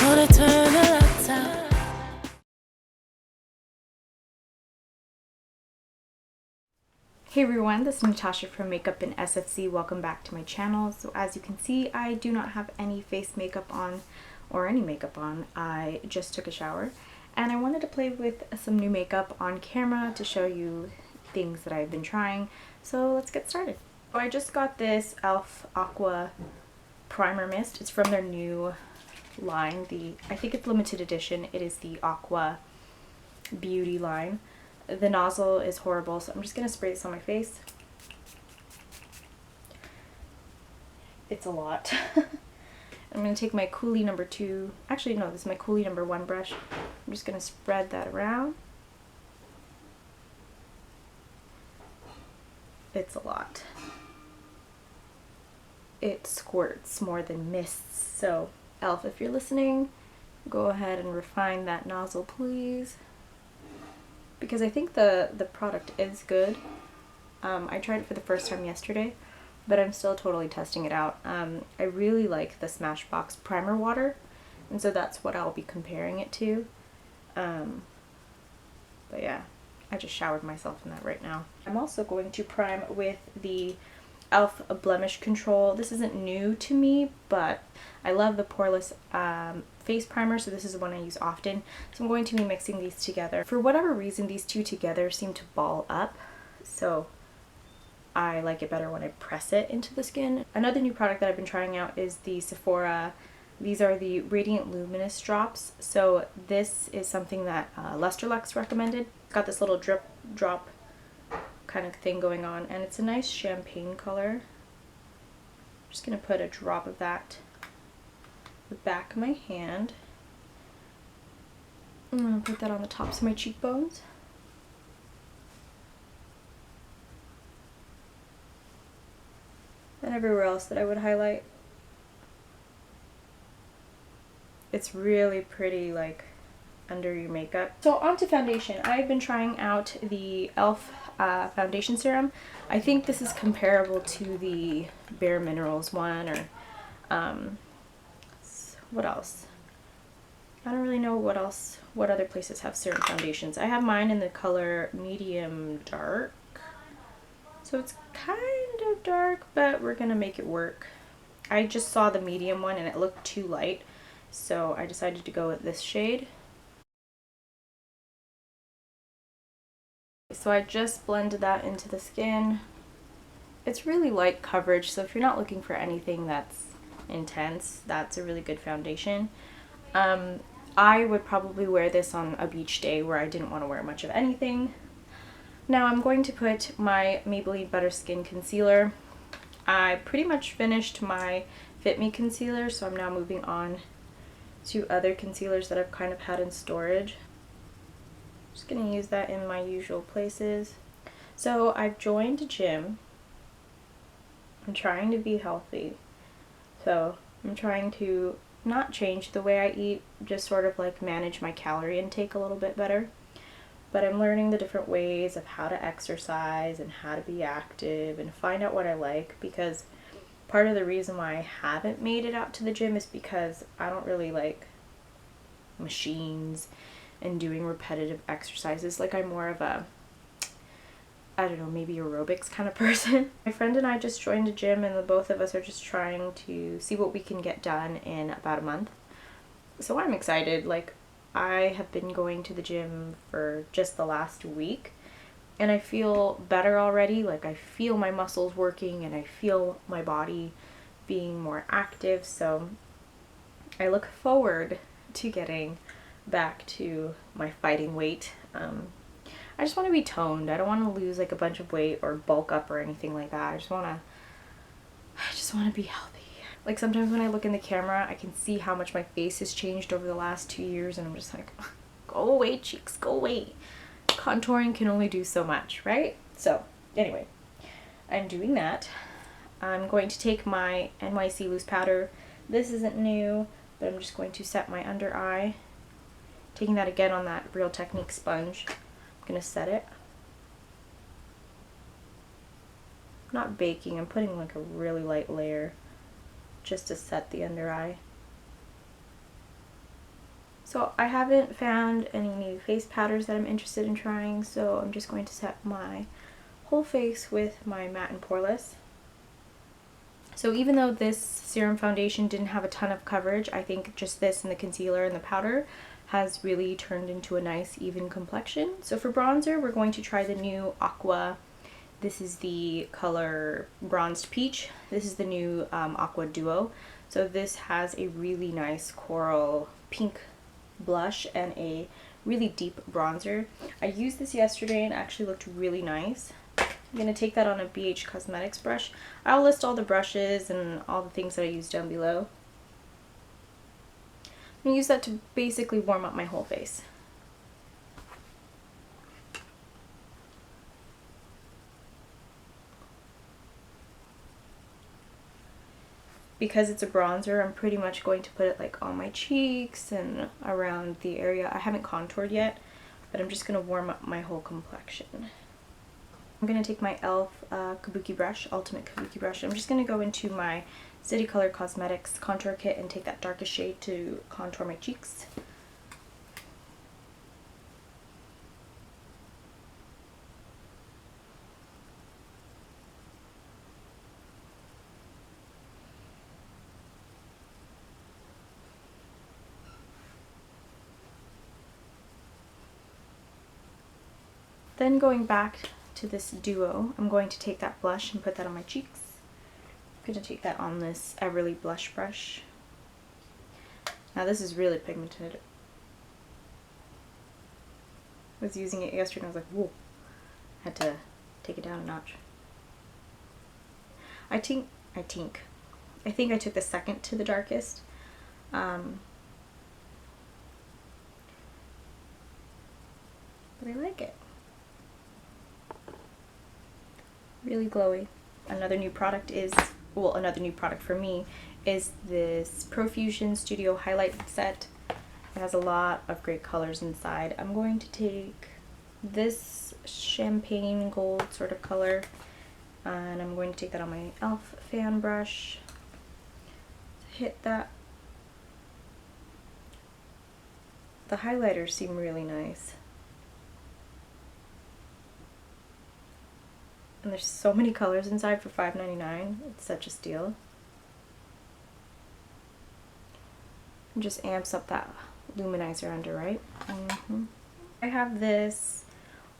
Wanna turn the lights out. Hey everyone, this is Natasha from MakeupInSFC. Welcome back to my channel. So as you can see, I do not have any face makeup on or any makeup on. I just took a shower and I wanted to play with some new makeup on camera to show you things that I've been trying. So let's get started. So I just got this e.l.f. Aqua Primer Mist. It's from their new line. I think it's limited edition. It is the Aqua Beauty line. The nozzle is horrible, so I'm just going to spray this on my face. It's a lot. I'm going to take my Coolie number 2. Actually, no, this is my Coolie number 1 brush. I'm just going to spread that around. It's a lot. It squirts more than mists. So, e.l.f., if you're listening, go ahead and refine that nozzle, please. Because I think the product is good. I tried it for the first time yesterday, but I'm still totally testing it out. I really like the Smashbox primer water, and so that's what I'll be comparing it to. But yeah, I just showered myself in that right now. I'm also going to prime with the e.l.f. Blemish Control. This isn't new to me, but I love the poreless face primer, so this is the one I use often. So I'm going to be mixing these together. For whatever reason, these two together seem to ball up, so I like it better when I press it into the skin. Another new product that I've been trying out is the Sephora. These are the Radiant Luminous Drops. So this is something that Lustrelux recommended. It's got this little drop kind of thing going on, and it's a nice champagne color. I'm just going to put a drop of that the back of my hand. I'm going to put that on the tops of my cheekbones. And everywhere else that I would highlight. It's really pretty, like, under your makeup. So on to foundation. I've been trying out the e.l.f. Foundation Serum. I think this is comparable to the Bare Minerals one, or what else? I don't really know what other places have serum foundations. I have mine in the color medium dark. So it's kind of dark, but we're gonna make it work. I just saw the medium one and it looked too light, so I decided to go with this shade. So I just blended that into the skin. It's really light coverage, so if you're not looking for anything that's intense, that's a really good foundation. I would probably wear this on a beach day where I didn't want to wear much of anything. Now I'm going to put my Maybelline Butter Skin Concealer. I pretty much finished my Fit Me concealer, so I'm now moving on to other concealers that I've kind of had in storage. Just going to use that in my usual places. So I've joined a gym. I'm trying to be healthy. So I'm trying to not change the way I eat, just sort of like manage my calorie intake a little bit better. But I'm learning the different ways of how to exercise and how to be active and find out what I like, because part of the reason why I haven't made it out to the gym is because I don't really like machines and doing repetitive exercises. Like, I'm more of a, I don't know, maybe aerobics kind of person. My friend and I just joined a gym, and the both of us are just trying to see what we can get done in about a month. So I'm excited. Like, I have been going to the gym for just the last week, and I feel better already. Like, I feel my muscles working and I feel my body being more active. So I look forward to getting back to my fighting weight. I just want to be toned. I don't want to lose like a bunch of weight or bulk up or anything like that. I just want to be healthy. Like, sometimes when I look in the camera, I can see how much my face has changed over the last 2 years, and I'm just like, go away, cheeks, go away. Contouring can only do so much, right? So anyway, I'm doing that. I'm going to take my NYC loose powder. This isn't new, but I'm just going to set my under eye. Taking that again on that Real Technique sponge. I'm going to set it. I'm not baking, I'm putting like a really light layer just to set the under eye. So I haven't found any new face powders that I'm interested in trying, so I'm just going to set my whole face with my matte and poreless. So even though this serum foundation didn't have a ton of coverage, I think just this and the concealer and the powder has really turned into a nice even complexion. So for bronzer, we're going to try the new Aqua. This is the color Bronzed Peach. This is the new Aqua Duo. So this has a really nice coral pink blush and a really deep bronzer. I used this yesterday and actually looked really nice. I'm going to take that on a BH Cosmetics brush. I'll list all the brushes and all the things that I use down below. I'm going to use that to basically warm up my whole face. Because it's a bronzer, I'm pretty much going to put it like on my cheeks and around the area. I haven't contoured yet, but I'm just going to warm up my whole complexion. I'm going to take my e.l.f. Kabuki brush, Ultimate Kabuki brush. I'm just going to go into my City Color Cosmetics contour kit and take that darkest shade to contour my cheeks. Then going back to this duo, I'm going to take that blush and put that on my cheeks. I'm going to take that on this Everly blush brush. Now this is really pigmented. I was using it yesterday and I was like, whoa. I had to take it down a notch. I think I took the second to the darkest. But I like it. Really glowy. Another new product for me is this Profusion Studio Highlight Set. It has a lot of great colors inside. I'm going to take this champagne gold sort of color and I'm going to take that on my e.l.f. fan brush. Hit that. The highlighters seem really nice. And there's so many colors inside for $5.99. It's such a steal. It just amps up that luminizer under, right? I have this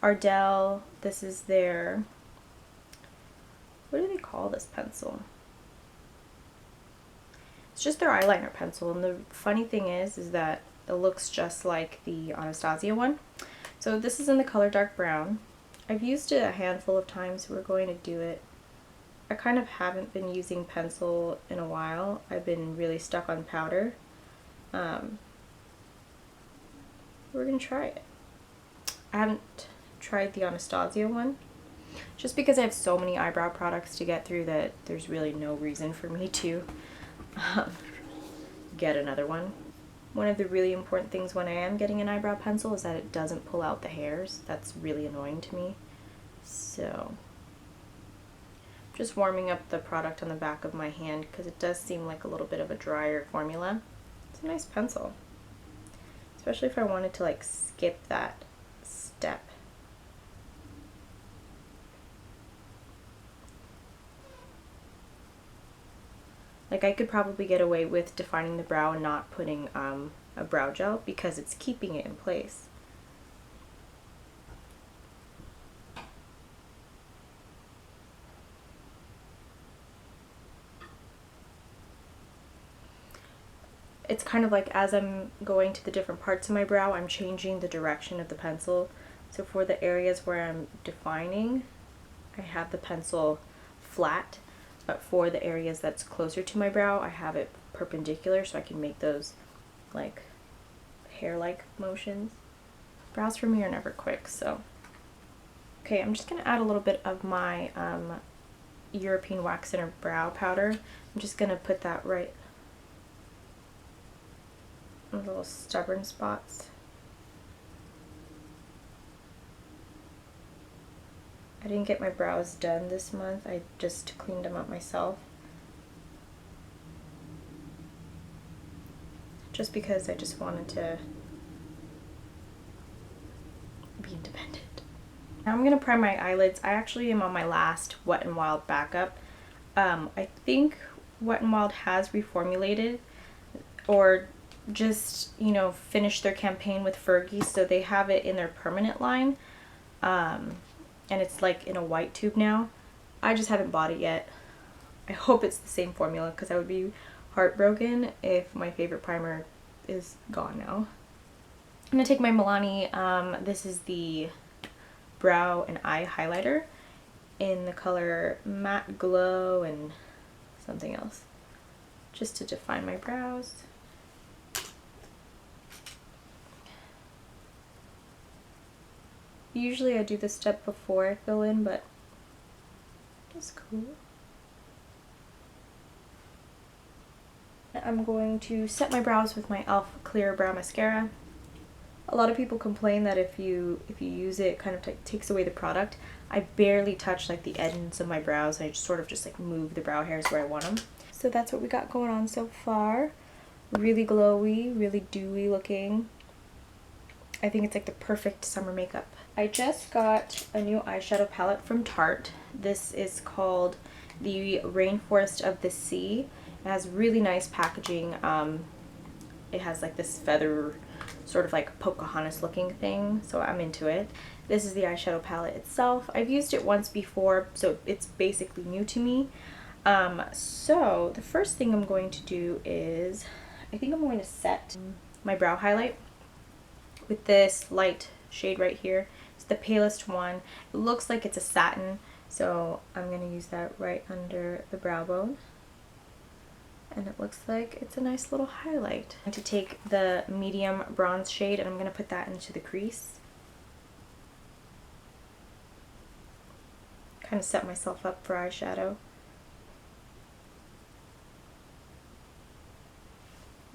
Ardell. This is their, what do they call this pencil? It's just their eyeliner pencil. And the funny thing is that it looks just like the Anastasia one. So this is in the color dark brown. I've used it a handful of times, so we're going to do it. I kind of haven't been using pencil in a while. I've been really stuck on powder. We're going to try it. I haven't tried the Anastasia one, just because I have so many eyebrow products to get through that there's really no reason for me to get another one. One of the really important things when I am getting an eyebrow pencil is that it doesn't pull out the hairs. That's really annoying to me. So, just warming up the product on the back of my hand because it does seem like a little bit of a drier formula. It's a nice pencil, especially if I wanted to like skip that step. Like I could probably get away with defining the brow and not putting a brow gel because it's keeping it in place. It's kind of like as I'm going to the different parts of my brow, I'm changing the direction of the pencil. So for the areas where I'm defining, I have the pencil flat. But for the areas that's closer to my brow, I have it perpendicular so I can make those like hair-like motions. Brows for me are never quick, so. Okay, I'm just gonna add a little bit of my European Wax Center Brow Powder. I'm just gonna put that right in the little stubborn spots. I didn't get my brows done this month. I just cleaned them up myself. just because I just wanted to be independent. Now I'm gonna prime my eyelids. I actually am on my last Wet n Wild backup. I think Wet n Wild has reformulated or just, you know, finished their campaign with Fergie, so they have it in their permanent line, and it's like in a white tube now. I just haven't bought it yet. I hope it's the same formula because I would be heartbroken if my favorite primer is gone now. I'm gonna take my Milani, this is the brow and eye highlighter in the color Matte Glow and something else, just to define my brows. Usually I do this step before I fill in, but it's cool. I'm going to set my brows with my e.l.f. Clear Brow Mascara. A lot of people complain that if you use it, it kind of takes away the product. I barely touch like the ends of my brows. I just sort of just like move the brow hairs where I want them. So that's what we got going on so far. Really glowy, really dewy looking. I think it's like the perfect summer makeup. I just got a new eyeshadow palette from Tarte. This is called the Rainforest of the Sea. It has really nice packaging. It has like this feather, sort of like Pocahontas looking thing, so I'm into it. This is the eyeshadow palette itself. I've used it once before, so it's basically new to me. So the first thing I'm going to do is, I think I'm going to set my brow highlight with this light shade right here. It's the palest one. It looks like it's a satin, so I'm going to use that right under the brow bone. And it looks like it's a nice little highlight. I'm going to take the medium bronze shade and I'm going to put that into the crease. Kind of set myself up for eyeshadow.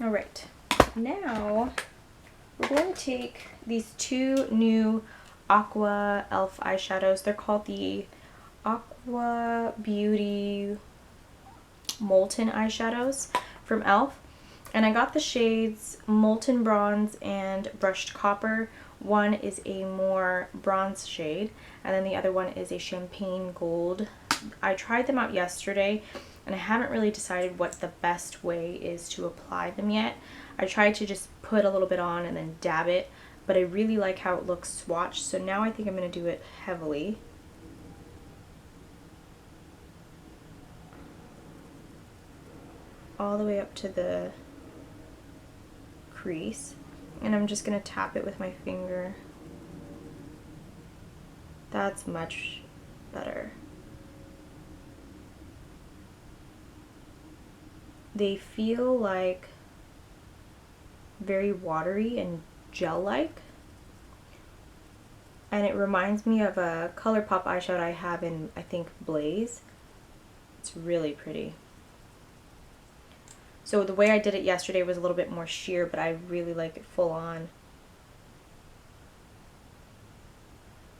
Alright, now we're going to take these two new Aqua e.l.f. eyeshadows. They're called the Aqua Beauty Molten I Shadows from e.l.f. And I got the shades Molten Bronze and Brushed Copper. One is a more bronze shade and then the other one is a Champagne Gold. I tried them out yesterday and I haven't really decided what the best way is to apply them yet. I tried to just put a little bit on and then dab it, but I really like how it looks swatched, so now I think I'm going to do it heavily. All the way up to the crease, and I'm just going to tap it with my finger. That's much better. They feel like very watery and gel-like, and it reminds me of a ColourPop eyeshadow I have in, I think, Blaze. It's really pretty. So the way I did it yesterday was a little bit more sheer, but I really like it full on.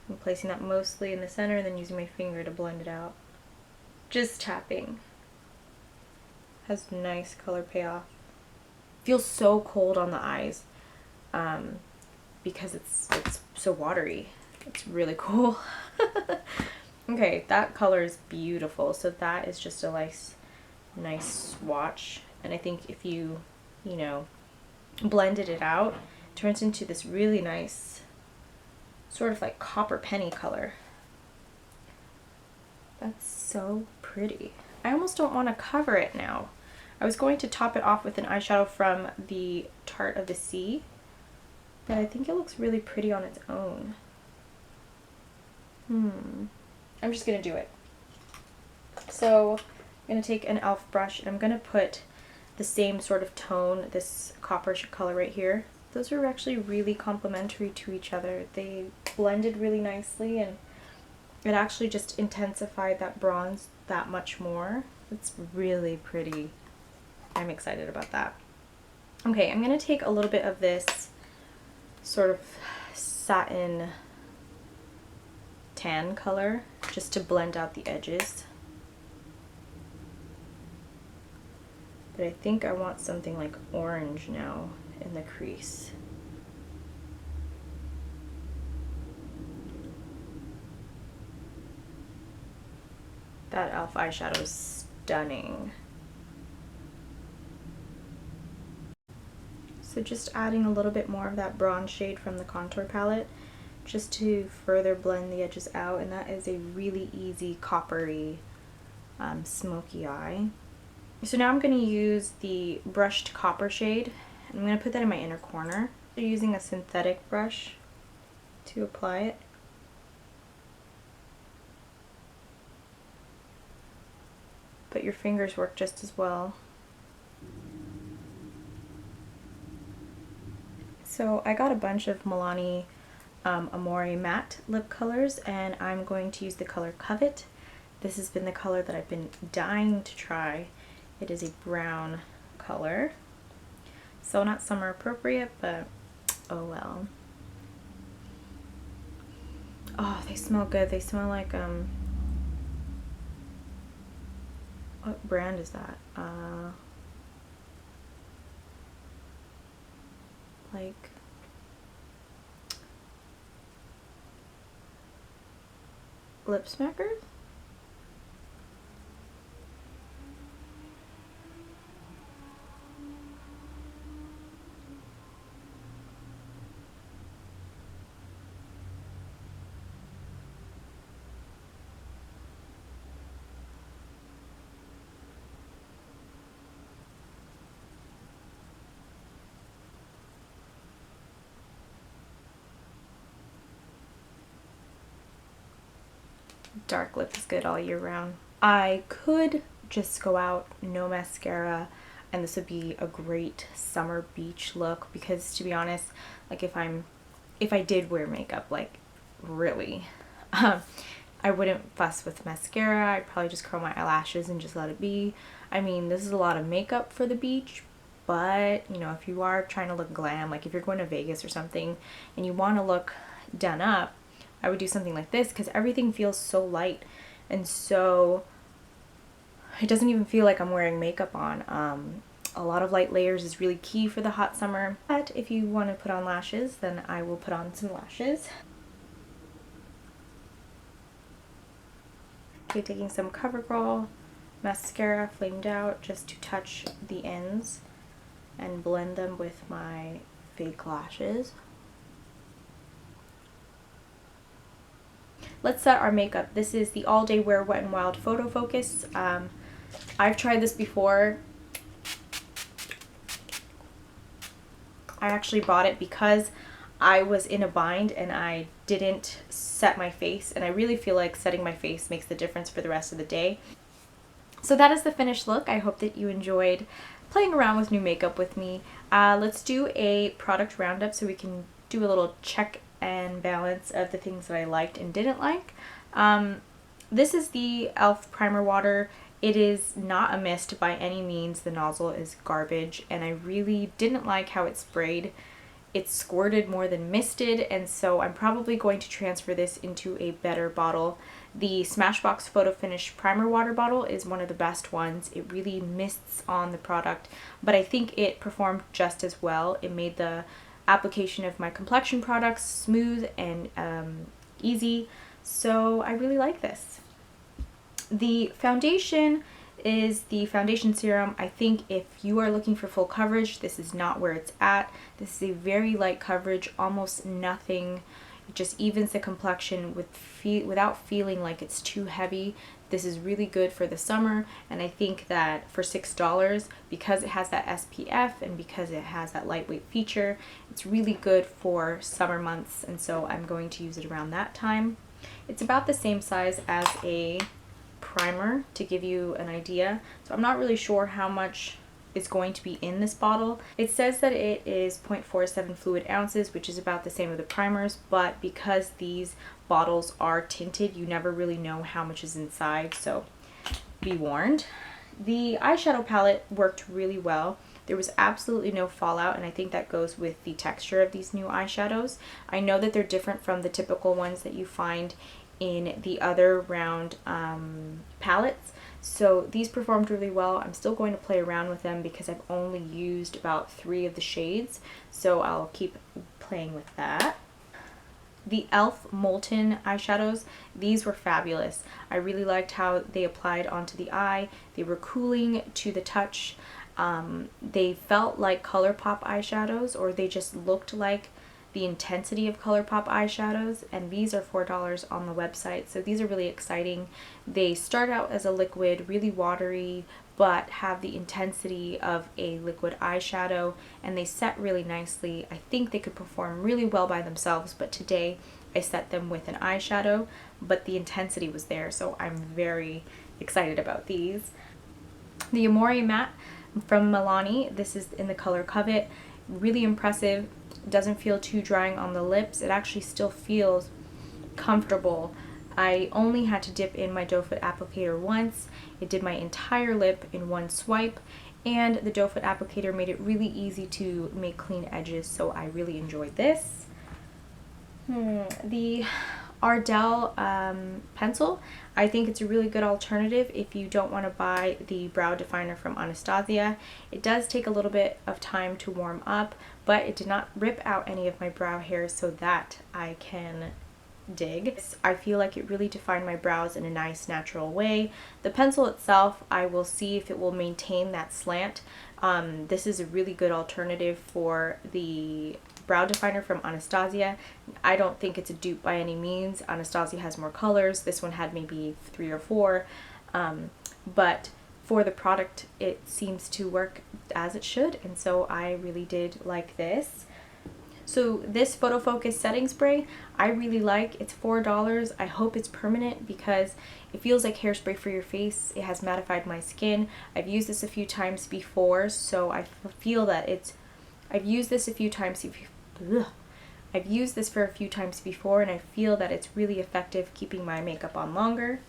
I'm placing that mostly in the center and then using my finger to blend it out. Just tapping. Has nice color payoff. Feels so cold on the eyes because it's so watery. It's really cool. Okay, that color is beautiful. So that is just a nice swatch. And I think if you know, blended it out, it turns into this really nice sort of like copper penny color. That's so pretty. I almost don't want to cover it now. I was going to top it off with an eyeshadow from the Tarte of the Sea, but I think it looks really pretty on its own. I'm just going to do it. So I'm going to take an e.l.f. brush and I'm going to put the same sort of tone, this copper color right here. Those are actually really complementary to each other. They blended really nicely and it actually just intensified that bronze that much more. It's really pretty. I'm excited about that. Okay, I'm going to take a little bit of this sort of satin tan color just to blend out the edges. But I think I want something like orange now in the crease. That e.l.f. eyeshadow is stunning. So just adding a little bit more of that bronze shade from the contour palette just to further blend the edges out, and that is a really easy coppery smoky eye. So now I'm going to use the brushed copper shade. I'm going to put that in my inner corner. So using a synthetic brush to apply it. But your fingers work just as well. So I got a bunch of Milani Amore Mat lip colors, and I'm going to use the color Covet. This has been the color that I've been dying to try. It is a brown color. So not summer appropriate, but oh well. Oh, they smell good. They smell like, what brand is that? Like, Lip Smackers? Dark lip is good all year round. I could just go out no mascara and this would be a great summer beach look, because to be honest, like if I did wear makeup, like really, I wouldn't fuss with mascara. I'd probably just curl my eyelashes and just let it be. I mean, this is a lot of makeup for the beach, but you know, if you are trying to look glam, like if you're going to Vegas or something and you want to look done up, I would do something like this because everything feels so light, and so it doesn't even feel like I'm wearing makeup on. A lot of light layers is really key for the hot summer. But if you want to put on lashes, then I will put on some lashes. Okay, taking some CoverGirl mascara flamed out just to touch the ends and blend them with my fake lashes. Let's set our makeup. This is the All Day Wear Wet n Wild Photo Focus. I've tried this before. I actually bought it because I was in a bind and I didn't set my face, and I really feel like setting my face makes the difference for the rest of the day. So that is the finished look. I hope that you enjoyed playing around with new makeup with me. Let's do a product roundup so we can do a little check and balance of the things that I liked and didn't like. This is the e.l.f. primer water. It is not a mist by any means. The nozzle is garbage, and I really didn't like how it sprayed. It squirted more than misted, and so I'm probably going to transfer this into a better bottle. The Smashbox Photo Finish Primer Water bottle is one of the best ones. It really mists on the product, but I think it performed just as well. It made the application of my complexion products smooth and easy, so I really like this. The foundation is the Foundation Serum. I think if you are looking for full coverage, this is not where it's at. This is a very light coverage, almost nothing. It just evens the complexion without feeling like it's too heavy. This is really good for the summer, and I think that for $6, because it has that SPF and because it has that lightweight feature, it's really good for summer months, and so I'm going to use it around that time. It's about the same size as a primer, to give you an idea, so I'm not really sure how much is going to be in this bottle. It says that it is 0.47 fluid ounces, which is about the same with the primers, but because these bottles are tinted, you never really know how much is inside, so be warned. The eyeshadow palette worked really well. There was absolutely no fallout, and I think that goes with the texture of these new eyeshadows. I know that they're different from the typical ones that you find in the other round palettes. So these performed really well. I'm still going to play around with them because I've only used about 3 of the shades, so I'll keep playing with that. The e.l.f. Molten Eyeshadows, these were fabulous. I really liked how they applied onto the eye. They were cooling to the touch. They felt like ColourPop eyeshadows, or they just looked like the intensity of ColourPop eyeshadows, and these are $4 on the website, so these are really exciting. They start out as a liquid, really watery, but have the intensity of a liquid eyeshadow, and they set really nicely. I think they could perform really well by themselves, but today I set them with an eyeshadow, but the intensity was there, so I'm very excited about these. The Amore Mat from Milani, this is in the color Covet. Really impressive. Doesn't feel too drying on the lips. It actually still feels comfortable. I only had to dip in my doe foot applicator once. It did my entire lip in one swipe, and the doe foot applicator made it really easy to make clean edges, so I really enjoyed this. The Ardell pencil, I think it's a really good alternative if you don't want to buy the brow definer from Anastasia. It does take a little bit of time to warm up, but it did not rip out any of my brow hairs, so that I can dig. I feel like it really defined my brows in a nice natural way. The pencil itself, I will see if it will maintain that slant. This is a really good alternative for the brow definer from Anastasia. I don't think it's a dupe by any means. Anastasia has more colors. This one had maybe 3 or 4, but for the product it seems to work as it should, and so I really did like this. So this Photo Focus setting spray I really like. It's $4. I hope it's permanent because it feels like hairspray for your face. It has mattified my skin. I've used this a few times before, so I feel that I've used this for a few times before, and I feel that it's really effective keeping my makeup on longer.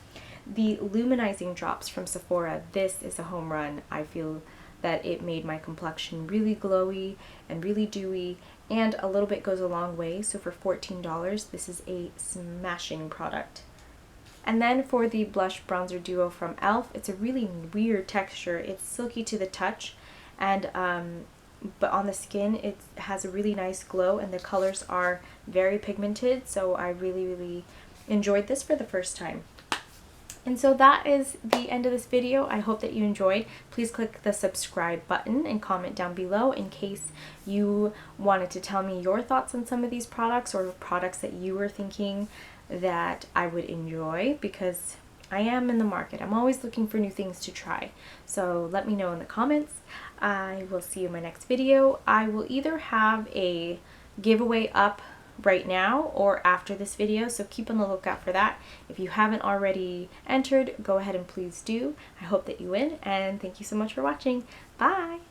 The Luminizing Drops from Sephora, this is a home run. I feel that it made my complexion really glowy and really dewy, and a little bit goes a long way, so for $14 this is a smashing product. And then for the Blush Bronzer Duo from e.l.f., it's a really weird texture. It's silky to the touch, and but on the skin it has a really nice glow, and the colors are very pigmented, so I really enjoyed this for the first time. And so that is the end of this video. I hope that you enjoyed. Please click the subscribe button and comment down below in case you wanted to tell me your thoughts on some of these products, or products that you were thinking that I would enjoy, because I am in the market. I'm always looking for new things to try. So let me know in the comments. I will see you in my next video. I will either have a giveaway up right now or after this video, so keep on the lookout for that. If you haven't already entered, go ahead and please do. I hope that you win, and thank you so much for watching. Bye!